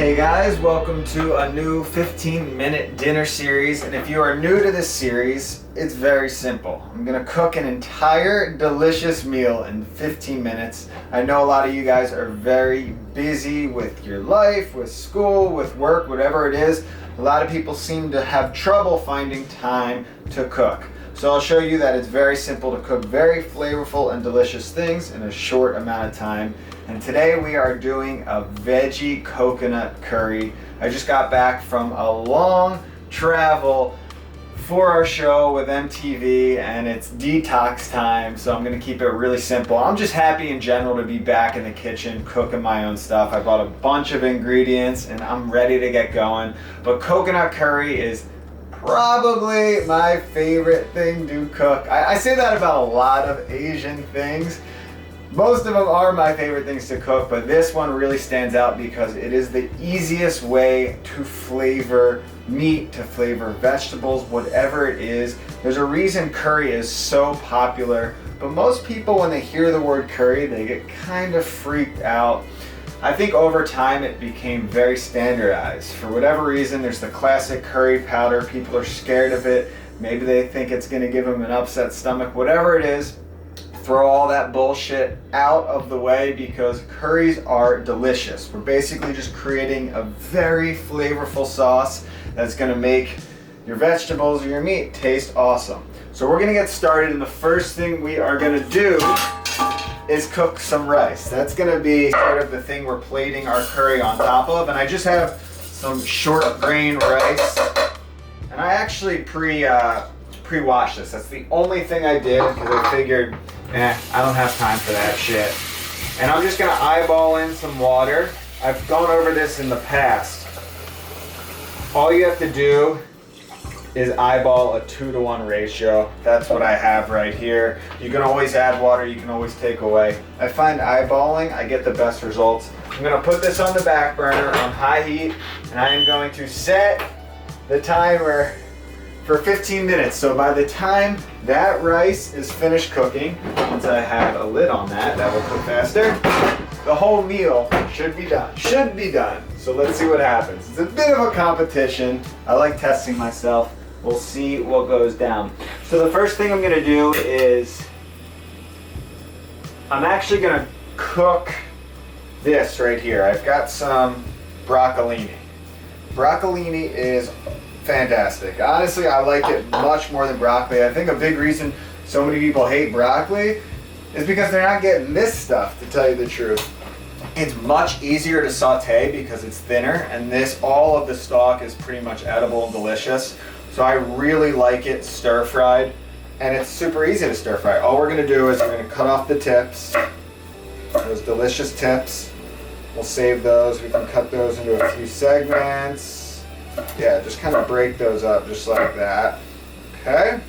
Hey guys, welcome to a new 15-minute dinner series, and if you are new to this series, it's very simple. I'm gonna cook an entire delicious meal in 15 minutes. I know a lot of you guys are very busy with your life, with school, with work, whatever it is. A lot of people seem to have trouble finding time to cook. So I'll show you that it's very simple to cook very flavorful and delicious things in a short amount of time. And today we are doing a veggie coconut curry. I just got back from a long travel for our show with MTV, and it's detox time, so I'm gonna keep it really simple. I'm just happy in general to be back in the kitchen cooking my own stuff. I bought a bunch of ingredients and I'm ready to get going. But coconut curry is probably my favorite thing to cook. I say that about a lot of Asian things. Most of them are my favorite things to cook, but this one really stands out because it is the easiest way to flavor meat, to flavor vegetables, whatever it is. There's a reason curry is so popular, but most people when they hear the word curry, they get kind of freaked out. I think over time it became very standardized. For whatever reason, there's the classic curry powder. People are scared of it. Maybe they think it's gonna give them an upset stomach. Whatever it is, throw all that bullshit out of the way because curries are delicious. We're basically just creating a very flavorful sauce that's gonna make your vegetables or your meat taste awesome. So we're gonna get started, and the first thing we are gonna do is cook some rice. That's gonna be sort of the thing we're plating our curry on top of, and I just have some short grain rice, and I actually pre-washed this. That's the only thing I did because I figured, I don't have time for that shit. And I'm just gonna eyeball in some water. I've gone over this in the past. All you have to do is eyeball a 2-to-1 ratio. That's what I have right here. You can always add water, you can always take away. I find eyeballing, I get the best results. I'm gonna put this on the back burner on high heat, and I am going to set the timer for 15 minutes. So by the time that rice is finished cooking, once I have a lid on that will cook faster, the whole meal should be done. So let's see what happens. It's a bit of a competition. I like testing myself. We'll see what goes down. So the first thing I'm gonna do is, I'm actually gonna cook this right here. I've got some broccolini. Broccolini is fantastic. Honestly, I like it much more than broccoli. I think a big reason so many people hate broccoli is because they're not getting this stuff, to tell you the truth. It's much easier to saute because it's thinner, and all of the stalk is pretty much edible and delicious. So I really like it stir-fried, and it's super easy to stir-fry. All we're gonna do is we're gonna cut off the tips, those delicious tips. We'll save those. We can cut those into a few segments. Yeah, just kind of break those up just like that. Okay.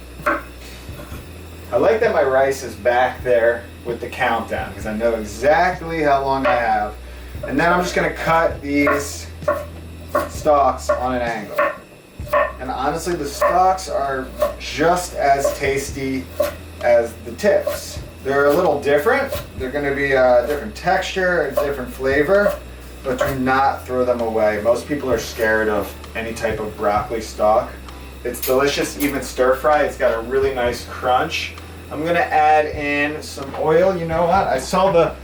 I like that my rice is back there with the countdown because I know exactly how long I have. And then I'm just gonna cut these stalks on an angle. And honestly, the stalks are just as tasty as the tips. They're a little different. They're gonna be a different texture, a different flavor, but do not throw them away. Most people are scared of any type of broccoli stalk. It's delicious, even stir fry. It's got a really nice crunch. I'm gonna add in some oil. You know what? I saw the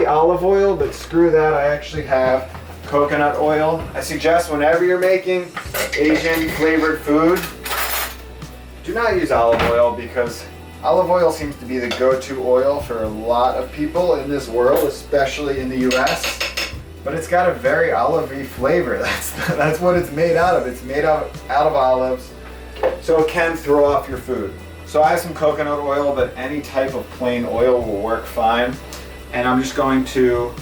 olive oil, but screw that. I actually have coconut oil. I suggest whenever you're making Asian flavored food, do not use olive oil because olive oil seems to be the go-to oil for a lot of people in this world, especially in the US. But it's got a very olivey flavor. That's what it's made out of. It's made out of olives, so it can throw off your food. So I have some coconut oil, but any type of plain oil will work fine. And I'm just going to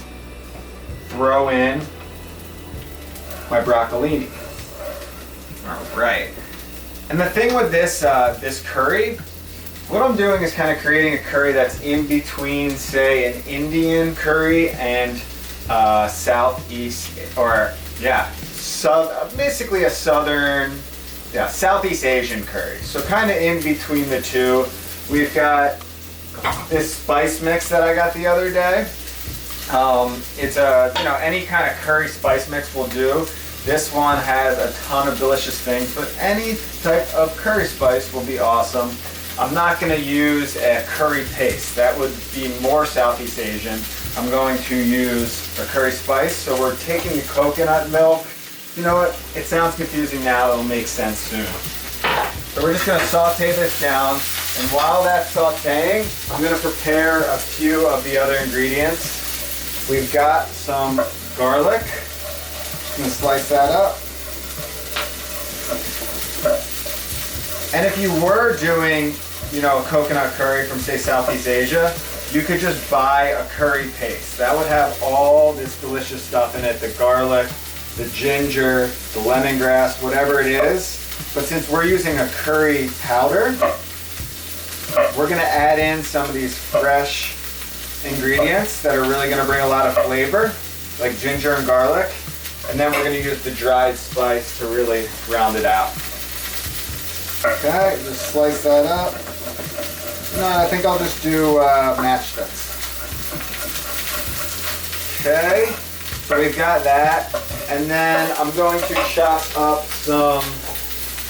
throw in my broccolini. All right. And the thing with this curry, what I'm doing is kind of creating a curry that's in between, say, an Indian curry and Southeast, or basically a Southeast Asian curry. So kind of in between the two. We've got this spice mix that I got the other day. It's a, any kind of curry spice mix will do. This one has a ton of delicious things, but any type of curry spice will be awesome. I'm not going to use a curry paste. That would be more Southeast Asian. I'm going to use a curry spice. So we're taking the coconut milk. You know what? It sounds confusing now. It'll make sense soon. So we're just going to saute this down. And while that's sauteing, I'm going to prepare a few of the other ingredients. We've got some garlic. Just going to slice that up. And if you were doing, coconut curry from, say, Southeast Asia, you could just buy a curry paste. That would have all this delicious stuff in it, the garlic, the ginger, the lemongrass, whatever it is. But since we're using a curry powder, we're gonna add in some of these fresh ingredients that are really gonna bring a lot of flavor, like ginger and garlic. And then we're gonna use the dried spice to really round it out. Okay, just slice that up. No, I think I'll just do matchsticks. Okay, so we've got that. And then I'm going to chop up some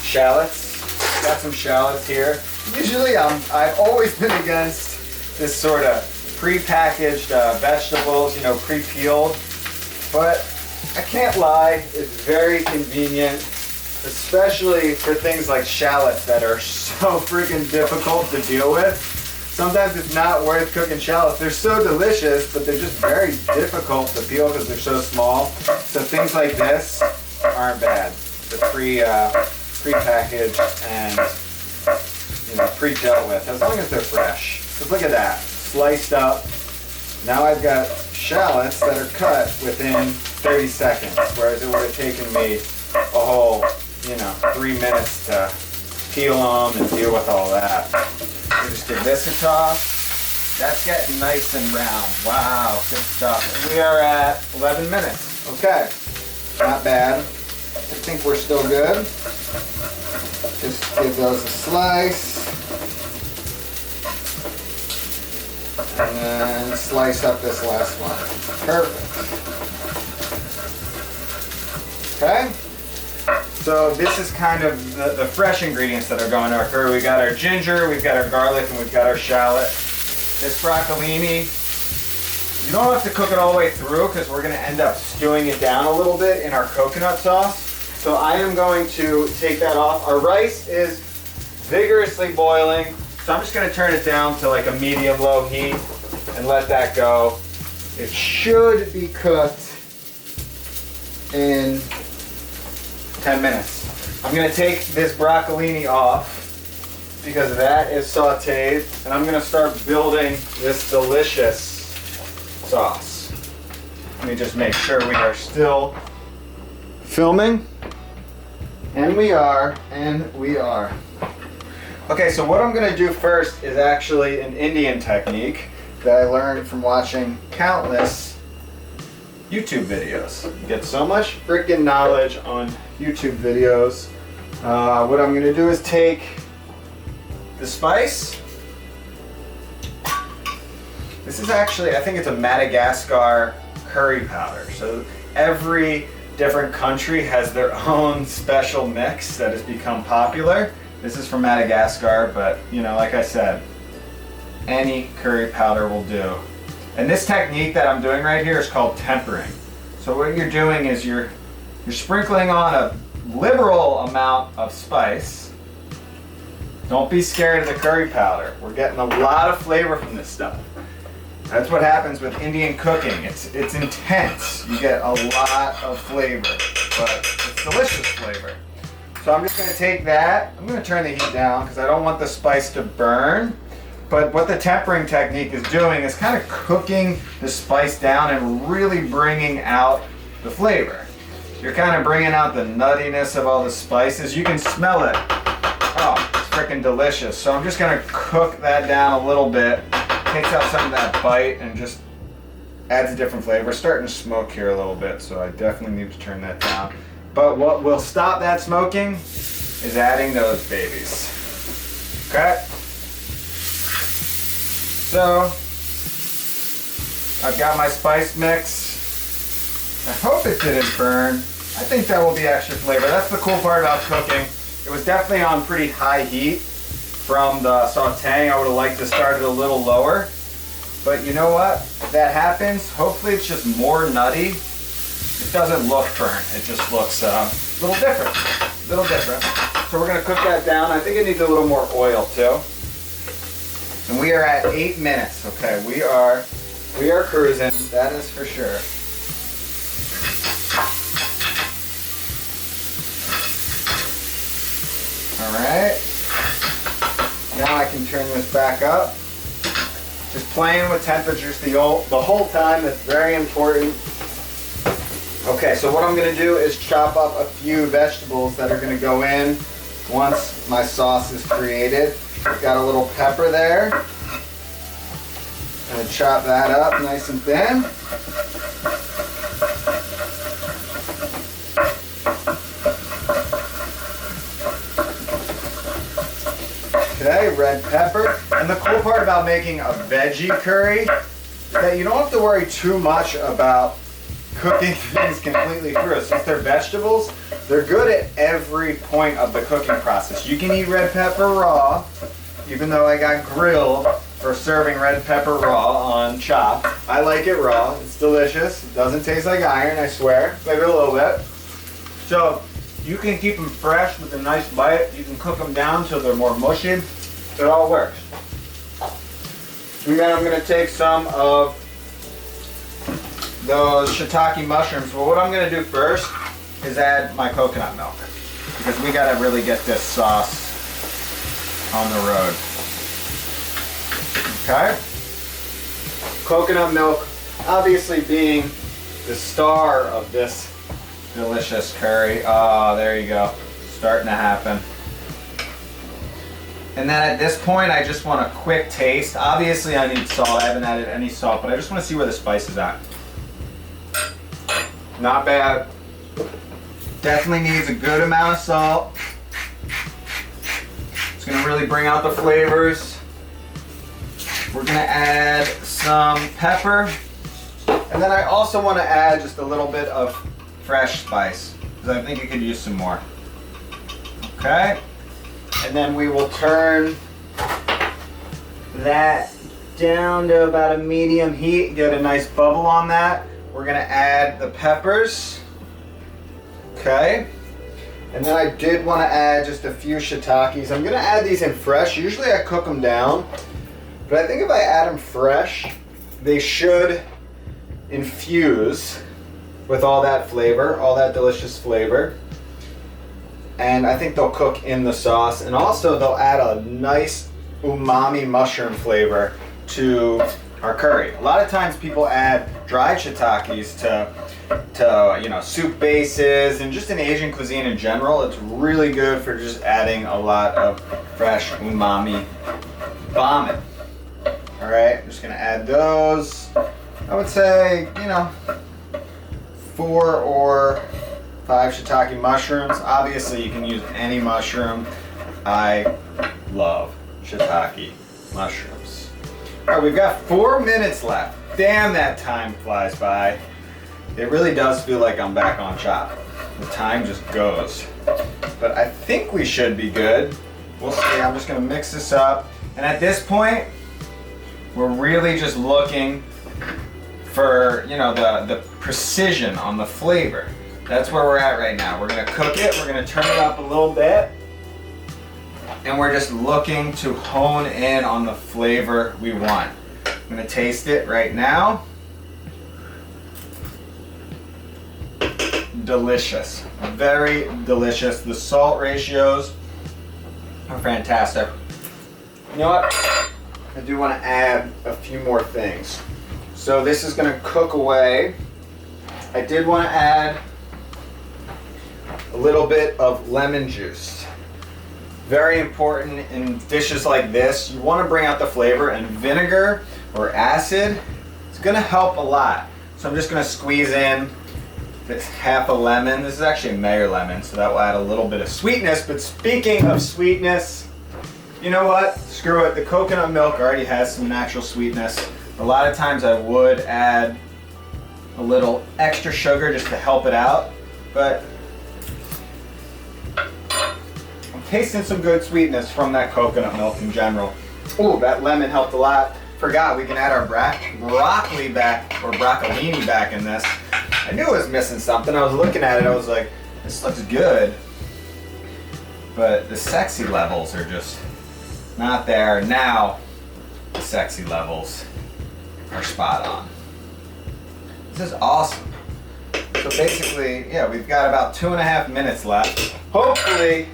shallots. Got some shallots here. Usually I've always been against this sort of pre-packaged vegetables, pre-peeled. But I can't lie, it's very convenient, especially for things like shallots that are so freaking difficult to deal with. Sometimes it's not worth cooking shallots. They're so delicious, but they're just very difficult to peel because they're so small. So things like this aren't bad. The pre-packaged and pre-dealt with, as long as they're fresh. Because look at that, sliced up. Now I've got shallots that are cut within 30 seconds, whereas it would have taken me a whole 3 minutes to peel them and deal with all that. We just give this a toss. That's getting nice and round. Wow, good stuff. And we are at 11 minutes. Okay, not bad. I think we're still good. Just give those a slice. And then slice up this last one. Perfect. Okay. So this is kind of the fresh ingredients that are going to our curry. We've got our ginger, we've got our garlic, and we've got our shallot. This broccolini, you don't have to cook it all the way through because we're going to end up stewing it down a little bit in our coconut sauce. So I am going to take that off. Our rice is vigorously boiling, so I'm just going to turn it down to like a medium-low heat and let that go. It should be cooked in 10 minutes. I'm going to take this broccolini off because that is sauteed, and I'm going to start building this delicious sauce. Let me just make sure we are still filming. And we are, and we are. Okay, so what I'm going to do first is actually an Indian technique that I learned from watching countless YouTube videos. You get so much freaking knowledge on YouTube videos. What I'm going to do is take the spice. This is actually, I think it's a Madagascar curry powder. So every different country has their own special mix that has become popular. This is from Madagascar, but like I said, any curry powder will do. And this technique that I'm doing right here is called tempering. So what you're doing is you're sprinkling on a liberal amount of spice. Don't be scared of the curry powder. We're getting a lot of flavor from this stuff. That's what happens with Indian cooking. It's intense. You get a lot of flavor, but it's delicious flavor. So I'm just going to take that. I'm going to turn the heat down because I don't want the spice to burn. But what the tempering technique is doing is kind of cooking the spice down and really bringing out the flavor. You're kind of bringing out the nuttiness of all the spices. You can smell it. Oh, it's freaking delicious. So I'm just going to cook that down a little bit. Takes out some of that bite and just adds a different flavor. We're starting to smoke here a little bit, so I definitely need to turn that down. But what will stop that smoking is adding those babies. Okay? So, I've got my spice mix. I hope it didn't burn. I think that will be extra flavor. That's the cool part about cooking. It was definitely on pretty high heat from the sauteing. I would have liked to start it a little lower. But you know what? If that happens, hopefully it's just more nutty. It doesn't look burnt. It just looks a little different. So we're gonna cook that down. I think it needs a little more oil too. And we are at 8 minutes. Okay, we are cruising. That is for sure. All right. Now I can turn this back up. Just playing with temperatures the whole time. That's very important. Okay, so what I'm going to do is chop up a few vegetables that are going to go in once my sauce is created. I've got a little pepper there. I'm going to chop that up nice and thin. Okay, red pepper. And the cool part about making a veggie curry is that you don't have to worry too much about cooking things completely through. Since they're vegetables, they're good at every point of the cooking process. You can eat red pepper raw, even though I got grilled for serving red pepper raw on chopped. I like it raw. It's delicious. It doesn't taste like iron, I swear. Maybe a little bit. So you can keep them fresh with a nice bite. You can cook them down till they're more mushy. It all works. And then I'm going to take some of those shiitake mushrooms. Well, what I'm going to do first is add my coconut milk, because we got to really get this sauce on the road. Okay? Coconut milk, obviously being the star of this delicious curry. Oh, there you go. Starting to happen. And then at this point, I just want a quick taste. Obviously, I need salt. I haven't added any salt, but I just want to see where the spice is at. Not bad. Definitely needs a good amount of salt. It's going to really bring out the flavors. We're going to add some pepper. And then I also want to add just a little bit of fresh spice, because I think it could use some more. Okay. And then we will turn that down to about a medium heat, get a nice bubble on that. We're gonna add the peppers. Okay. And then I did want to add just a few shiitakes. I'm gonna add these in fresh. Usually I cook them down, but I think if I add them fresh, they should infuse with all that flavor, all that delicious flavor. And I think they'll cook in the sauce, and also they'll add a nice umami mushroom flavor to our curry. A lot of times people add dried shiitakes to soup bases, and just in Asian cuisine in general, it's really good for just adding a lot of fresh umami bombing. All right, I'm just gonna add those. I would say, 4 or 5 shiitake mushrooms. Obviously, you can use any mushroom. I love shiitake mushrooms. All right, we've got 4 minutes left. Damn, that time flies by. It really does feel like I'm back on Chop. The time just goes. But I think we should be good. We'll see. I'm just gonna mix this up. And at this point, we're really just looking for, the precision on the flavor. That's where we're at right now. We're gonna cook it, we're gonna turn it up a little bit, and we're just looking to hone in on the flavor we want. I'm gonna taste it right now. Delicious, very delicious. The salt ratios are fantastic. You know what? I do want to add a few more things. So this is going to cook away. I did want to add a little bit of lemon juice. Very important in dishes like this. You want to bring out the flavor, and vinegar or acid, it's going to help a lot. So I'm just going to squeeze in this half a lemon. This is actually a Mayer lemon, so that will add a little bit of sweetness. But speaking of sweetness, you know what? Screw it. The coconut milk already has some natural sweetness. A lot of times I would add a little extra sugar just to help it out, but I'm tasting some good sweetness from that coconut milk in general. Ooh, that lemon helped a lot. Forgot we can add our broccoli back, or broccolini back in this. I knew I was missing something. I was looking at it, I was like, this looks good, but the sexy levels are just not there. Now the sexy levels are spot on. This is awesome. So basically, yeah, we've got about 2.5 minutes left. Hopefully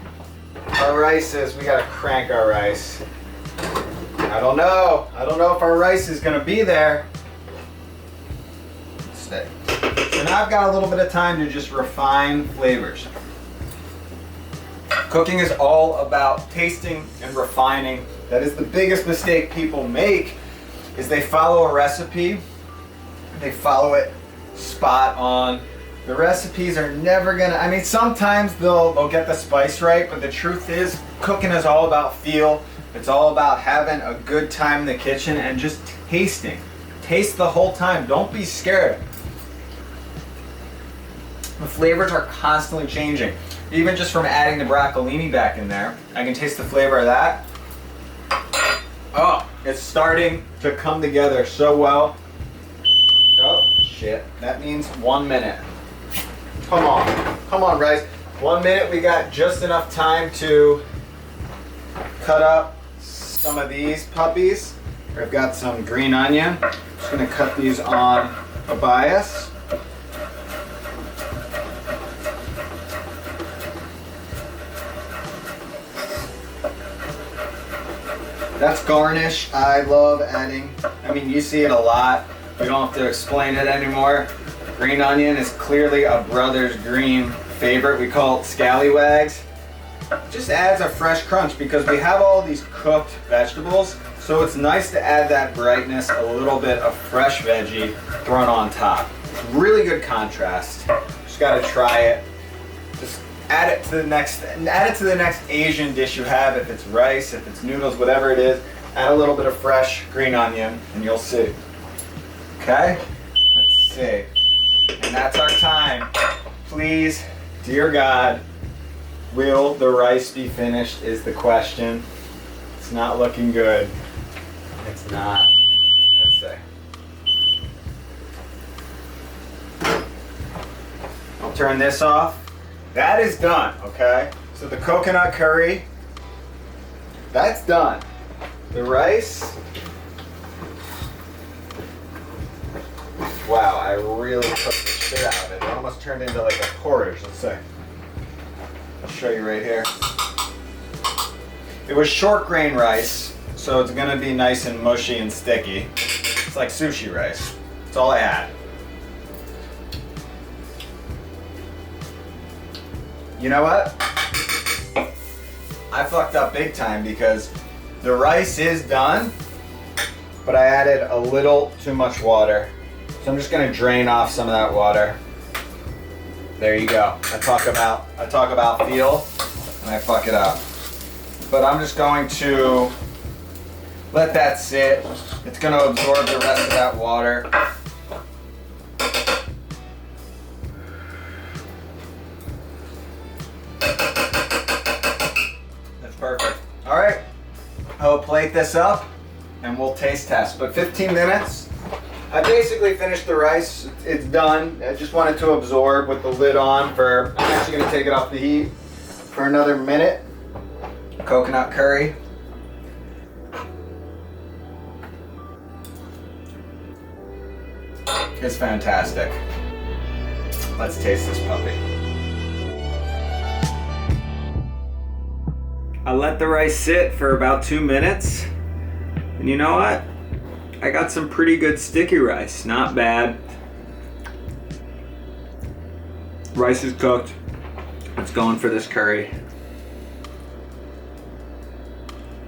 our rice we gotta crank our rice. I don't know if our rice is gonna be there. Stay. So now I've got a little bit of time to just refine flavors. Cooking is all about tasting and refining. That is the biggest mistake people make, is they follow a recipe, they follow it spot on. The recipes are never gonna, I mean, sometimes they'll get the spice right, but the truth is, cooking is all about feel. It's all about having a good time in the kitchen and just tasting. Taste the whole time, don't be scared. The flavors are constantly changing. Even just from adding the broccolini back in there, I can taste the flavor of that. Oh, it's starting to come together so well. Oh, shit. That means 1 minute. Come on, rice. 1 minute, we got just enough time to cut up some of these puppies. I've got some green onion. I'm just gonna cut these on a bias. That's garnish. I love adding, I mean, you see it a lot. We don't have to explain it anymore. Green onion is clearly a brother's green favorite. We call it scallywags. It just adds a fresh crunch because we have all these cooked vegetables. So it's nice to add that brightness, a little bit of fresh veggie thrown on top. It's really good contrast. Just gotta try it. Just add it to the next Asian dish you have. If it's rice, if it's noodles, whatever it is, add a little bit of fresh green onion and you'll see. Okay? Let's see. And that's our time. Please, dear God, will the rice be finished is the question. It's not looking good. It's not. Let's see. I'll turn this off. That is done, okay? So the coconut curry, that's done. The rice, wow, I really cooked the shit out of it. It almost turned into like a porridge, let's say. I'll show you right here. It was short grain rice, so it's gonna be nice and mushy and sticky. It's like sushi rice. That's all I had. You know what? I fucked up big time because the rice is done, but I added a little too much water. So I'm just gonna drain off some of that water. There you go. I talk about feel, and I fuck it up. But I'm just going to let that sit. It's gonna absorb the rest of that water. That's perfect. All right, I'll plate this up and we'll taste test. But 15 minutes, I basically finished the rice. It's done. I just wanted to absorb with the lid on I'm actually gonna take it off the heat for another minute. Coconut curry. It's fantastic. Let's taste this puppy. I let the rice sit for about 2 minutes. And you know what? I got some pretty good sticky rice. Not bad. Rice is cooked. It's going for this curry.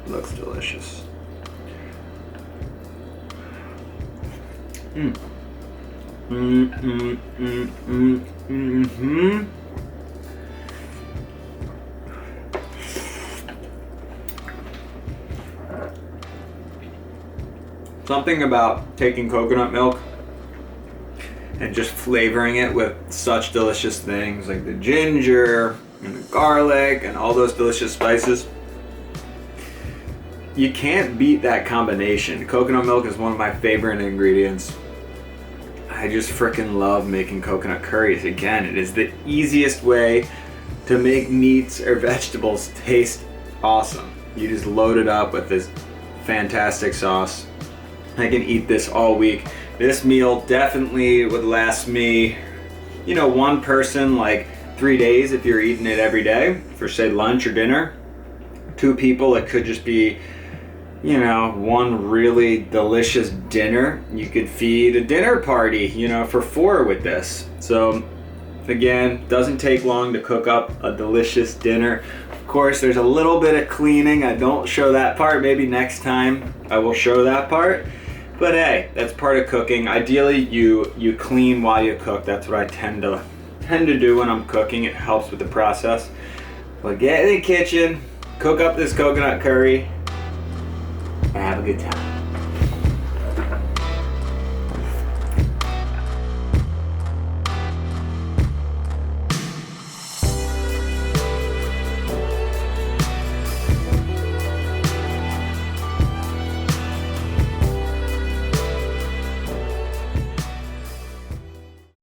Looks delicious. Something about taking coconut milk and just flavoring it with such delicious things like the ginger and the garlic and all those delicious spices. You can't beat that combination. Coconut milk is one of my favorite ingredients. I just freaking love making coconut curries. Again, it is the easiest way to make meats or vegetables taste awesome. You just load it up with this fantastic sauce. I can eat this all week. This meal definitely would last me, you know, one person like 3 days if you're eating it every day for say lunch or dinner. 2 people, it could just be, you know, one really delicious dinner. You could feed a dinner party, you know, for 4 with this. So again, doesn't take long to cook up a delicious dinner. Of course, there's a little bit of cleaning. I don't show that part. Maybe next time I will show that part. But hey, that's part of cooking. Ideally, you clean while you cook. That's what I tend to do when I'm cooking. It helps with the process. But get in the kitchen, cook up this coconut curry, and have a good time.